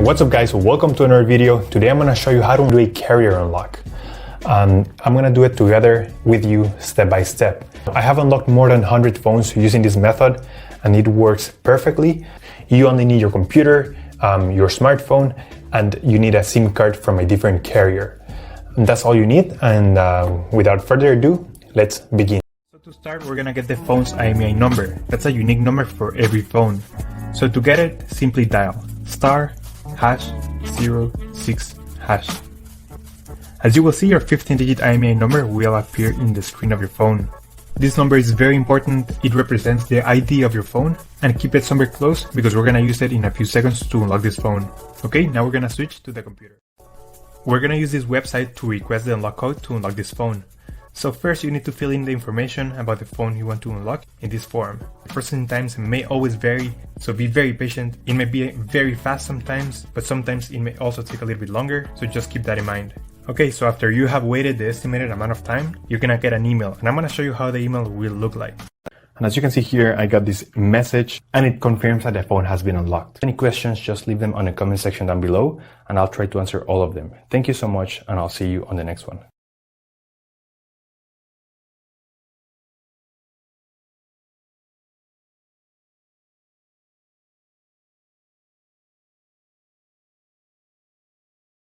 What's up guys, welcome to another video. Today I'm going to show you how to do a carrier unlock. I'm going to do it together with you step by step. I have unlocked more than 100 phones using this method and it works perfectly. You only need your computer, your smartphone, and you need a SIM card from a different carrier. And that's all you need, and without further ado, let's begin. So to start, we're going to get the phone's IMEI number. That's a unique number for every phone. So to get it, simply dial *#06#. As you will see, your 15-digit IMEI number will appear in the screen of your phone. This number is very important. It represents the ID of your phone, and keep it somewhere close because we're gonna use it in a few seconds to unlock this phone. Okay, now we're gonna switch to the computer. We're gonna use this website to request the unlock code to unlock this phone. So first you need to fill in the information about the phone you want to unlock in this form. Processing times may always vary, so be very patient. It may be very fast sometimes, but sometimes it may also take a little bit longer, so just keep that in mind. Okay, so after you have waited the estimated amount of time, you're gonna get an email, and I'm gonna show you how the email will look like. And as you can see here, I got this message and it confirms that the phone has been unlocked. Any questions, just leave them on the comment section down below and I'll try to answer all of them. Thank you so much, and I'll see you on the next one.